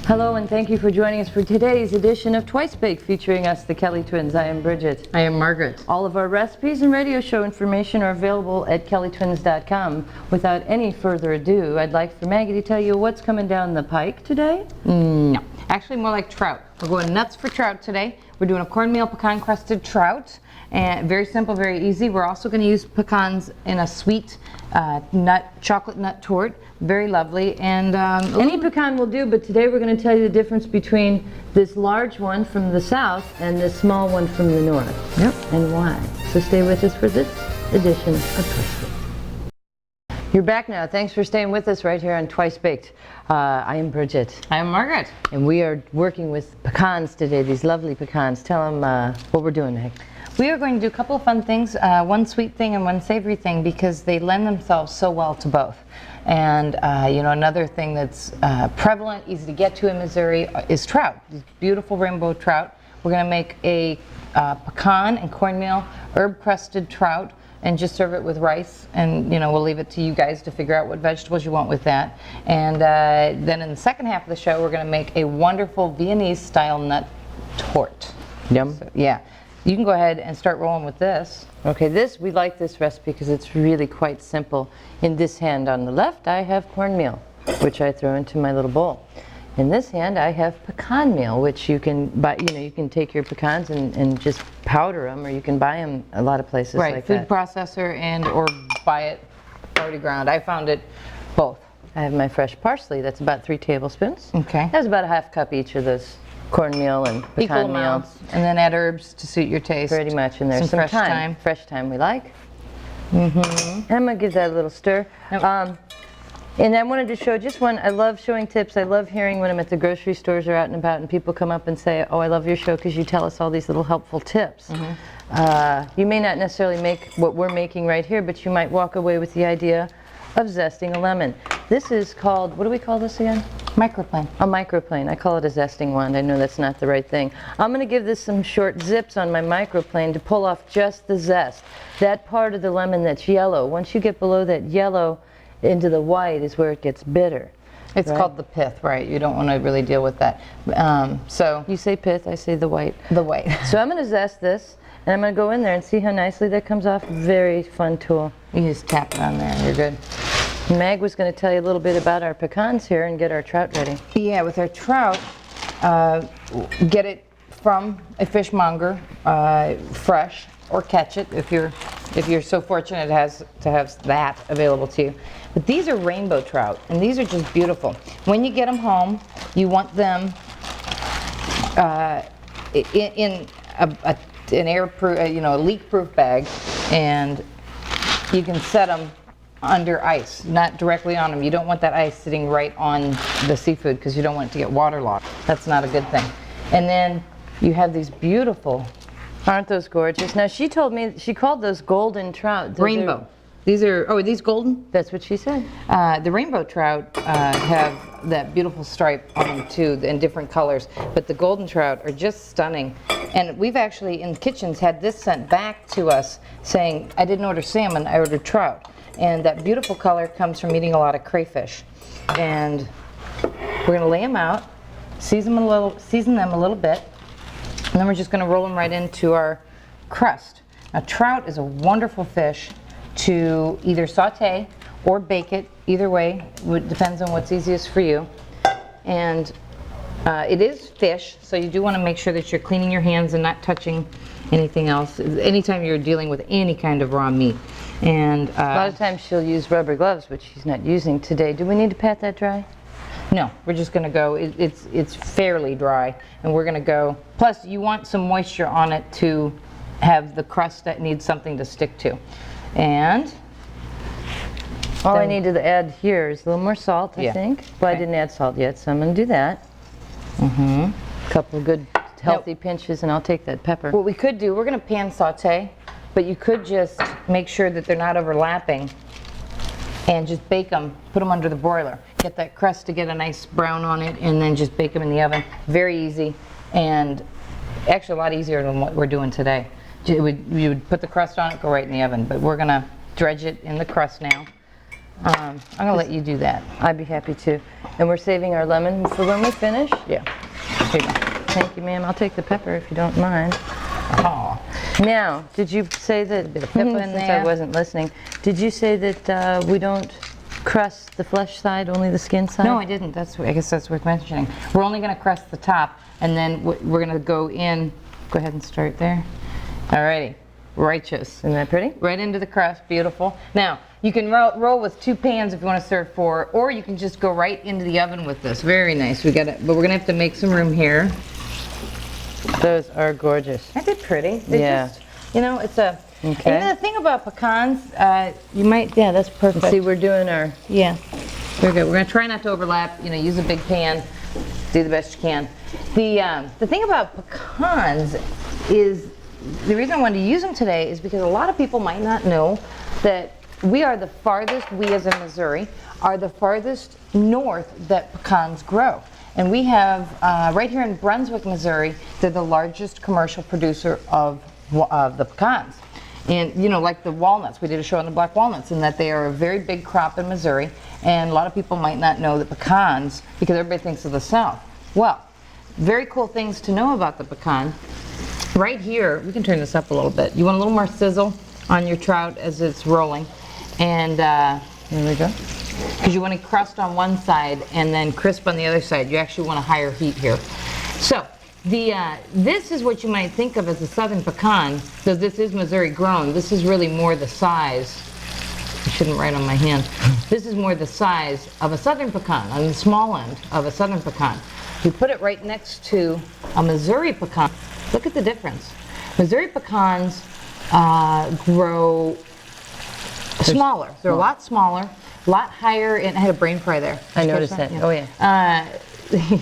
Hello and thank you for joining us for today's edition of Twice Baked featuring us, the Kelly Twins. I am Bridget. I am Margaret. All of our recipes and radio show information are available at kellytwins.com. Without any further ado, I'd like for Maggie to tell you what's coming down the pike today. No, actually more like trout. We're going nuts for trout today. We're doing a cornmeal pecan crusted trout. And very simple, very easy. We're also going to use pecans in a sweet chocolate nut tort. Very lovely. And any pecan will do, but today we're going to tell you the difference between this large one from the south and this small one from the north. Yep. And why. So stay with us for this edition of Twice Baked. You're back now. Thanks for staying with us right here on Twice Baked. I am Bridget. I am Margaret. And we are working with pecans today, these lovely pecans. Tell them what we're doing, Meg. We are going to do a couple of fun things, one sweet thing and one savory thing, because they lend themselves so well to both. And you know, another thing that's prevalent, easy to get to in Missouri is trout, these beautiful rainbow trout. We're going to make a pecan and cornmeal herb crusted trout and just serve it with rice, and you know, we'll leave it to you guys to figure out what vegetables you want with that. And then in the second half of the show, we're going to make a wonderful Viennese style nut tort. Yum. So, yeah. You can go ahead and start rolling with this. Okay, we like this recipe because it's really quite simple. In this hand on the left, I have cornmeal, which I throw into my little bowl. In this hand, I have pecan meal, which you can buy. You know, you can take your pecans and just powder them, or you can buy them a lot of places right, like food that. processor and or buy it already ground. I found it both. I have my fresh parsley. That's about 3 tablespoons. Okay. That's about a half cup each of those cornmeal and pecan Equal meal. amounts, and then add herbs to suit your taste. Pretty much, and there's some fresh thyme. Fresh thyme we like. And I'm gonna give that a little stir. Yep. And I wanted to show just one. I love showing tips. I love hearing when I'm at the grocery stores or out and about, and people come up and say, "Oh, I love your show because you tell us all these little helpful tips." You may not necessarily make what we're making right here, but you might walk away with the idea of zesting a lemon. This is called, what do we call this again? Microplane. A microplane. I call it a zesting wand. I know that's not the right thing. I'm going to give this some short zips on my microplane to pull off just the zest. That part of the lemon that's yellow, once you get below that yellow into the white is where it gets bitter. It's right? called the pith, right? You don't want to really deal with that. So you say pith, I say the white. The white. So I'm going to zest this, and I'm going to go in there and see how nicely that comes off. Very fun tool. You just tap it on there and you're good. Mag was going to tell you a little bit about our pecans here and get our trout ready. Yeah, with our trout, get it from a fishmonger, fresh, or catch it if you're so fortunate to have that available to you. But these are rainbow trout, and these are just beautiful. When you get them home, you want them in an airproof, a leak-proof bag, and you can set them under ice, not directly on them. You don't want that ice sitting right on the seafood because you don't want it to get waterlogged. That's not a good thing. And then you have these beautiful, aren't those gorgeous? Now she told me she called those golden trout. Rainbow. Are these golden? That's what she said. The rainbow trout have that beautiful stripe on them too, in different colors. But the golden trout are just stunning. And we've actually in kitchens had this sent back to us saying, I didn't order salmon, I ordered trout. And that beautiful color comes from eating a lot of crayfish. And we're going to lay them out, season them a little bit, and then we're just going to roll them right into our crust. Now, trout is a wonderful fish to either saute or bake it. Either way, it depends on what's easiest for you. And it is fish, so you do want to make sure that you're cleaning your hands and not touching anything else anytime you're dealing with any kind of raw meat. And a lot of times she'll use rubber gloves, which she's not using today. Do we need to pat that dry? No, we're just going to go. It's fairly dry, and we're going to go. Plus, you want some moisture on it to have the crust that needs something to stick to. And all I need to add here is a little more salt, I think. Well, I didn't add salt yet, so I'm going to do that. A couple of good healthy pinches, and I'll take that pepper. What we could do, we're going to pan saute, but you could just make sure that they're not overlapping and just bake them, put them under the broiler. Get that crust to get a nice brown on it, and then just bake them in the oven. Very easy, and actually a lot easier than what we're doing today. You would put the crust on it, go right in the oven, but we're gonna dredge it in the crust now. I'm gonna let you do that. I'd be happy to. And we're saving our lemon for when we finish. Yeah. Here you go. Thank you, ma'am. I'll take the pepper if you don't mind. Oh. Now, did you say that, bit of pepper in since there. I wasn't listening, did you say that we don't crust the flesh side, only the skin side? No, I didn't. I guess that's worth mentioning. We're only gonna crust the top, and then we're gonna go in. Go ahead and start there. Alrighty. Righteous. Isn't that pretty? Right into the crust, beautiful. Now, you can roll with 2 pans if you want to serve 4, or you can just go right into the oven with this. Very nice. We got it, but we're gonna have to make some room here. Those are gorgeous. Aren't they pretty? They Yeah. just, you know, it's a. Okay. And you know, the thing about pecans, you might. Yeah, that's perfect. See, we're doing our... Yeah. Very good. We're gonna try not to overlap. You know, use a big pan. Do the best you can. The thing about pecans is, the reason I wanted to use them today is because a lot of people might not know that we as in Missouri, are the farthest north that pecans grow. And we have, right here in Brunswick, Missouri, they're the largest commercial producer of the pecans. And, you know, like the walnuts, we did a show on the black walnuts, and that they are a very big crop in Missouri. And a lot of people might not know that pecans, because everybody thinks of the South. Well, very cool things to know about the pecan. Right here, we can turn this up a little bit. You want a little more sizzle on your trout as it's rolling. And There we go. because you want to crust on one side and then crisp on the other side. You actually want a higher heat here. So this is what you might think of as a southern pecan, though this is Missouri grown. This is really more the size. I shouldn't write on my hand. This is more the size of a southern pecan, on the small end of a southern pecan. You put it right next to a Missouri pecan. Look at the difference. Missouri pecans grow smaller. They're a lot smaller, a lot higher, and I had a brain fry there. I noticed that. Oh, yeah.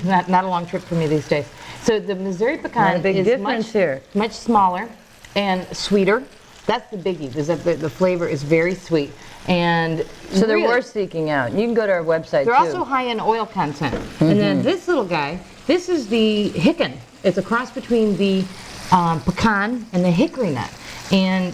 Not a long trip for me these days. So the Missouri Not a pecan big is difference here. much smaller and sweeter. That's the biggie, is that the flavor is very sweet. And So they're really, worth seeking out. You can go to our website, they're too. also high in oil content. And then this little guy, this is the Hicken. It's a cross between the pecan and the hickory nut. And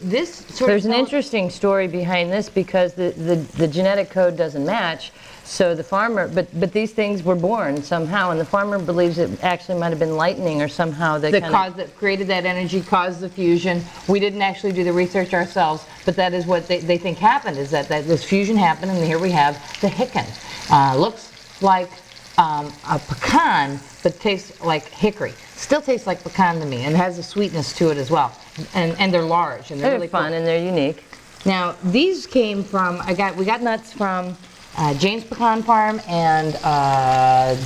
this sort There's of an interesting story behind this because the genetic code doesn't match. So the farmer, but these things were born somehow, and the farmer believes it actually might have been lightning or somehow that that created that energy, caused the fusion. We didn't actually do the research ourselves, but that is what they think happened, is that this fusion happened, and here we have the Hicken. Looks like a pecan, but tastes like hickory. Still tastes like pecan to me, and has a sweetness to it as well. And they're large, and they're they're really fun cool. and they're unique. Now these came from we got nuts from James Pecan Farm and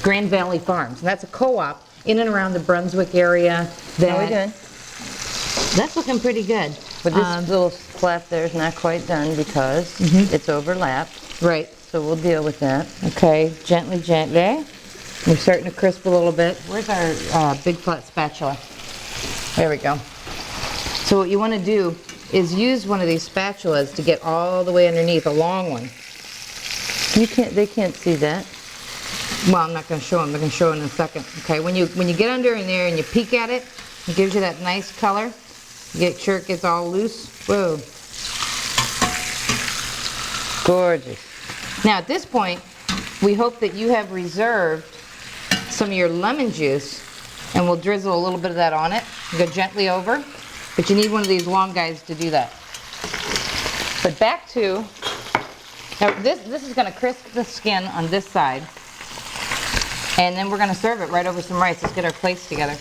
Grand Valley Farms, and that's a co-op in and around the Brunswick area. How are we doing? That's looking pretty good. But this little flap there is not quite done because it's overlapped. Right. So we'll deal with that. Okay, gently, gently. We're starting to crisp a little bit. Where's our big flat spatula? There we go. So what you want to do is use one of these spatulas to get all the way underneath, a long one. They can't see that. Well, I'm not going to show them. I'm going to show in a second. Okay, when you get under in there and you peek at it, it gives you that nice color. Get sure it gets all loose. Whoa. Gorgeous. Now at this point, we hope that you have reserved some of your lemon juice, and we'll drizzle a little bit of that on it. Go gently over, but you need one of these long guys to do that. But back to, now this is going to crisp the skin on this side, and then we're going to serve it right over some rice. Let's get our plates together.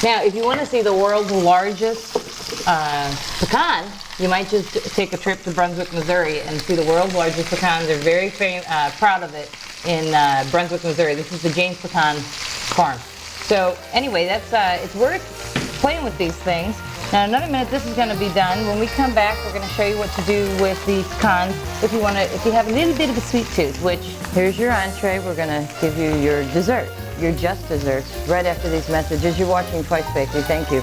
Now, if you want to see the world's largest pecan, you might just take a trip to Brunswick, Missouri, and see the world's largest pecan. They're very proud of it in Brunswick, Missouri. This is the James Pecan farm. So anyway, it's worth playing with these things. Now, in another minute, this is going to be done. When we come back, we're going to show you what to do with the pecans if you have a little bit of a sweet tooth. Which, here's your entree. We're going to give you your dessert, your just desserts, right after these messages. You're watching Twice Bakery. Thank you.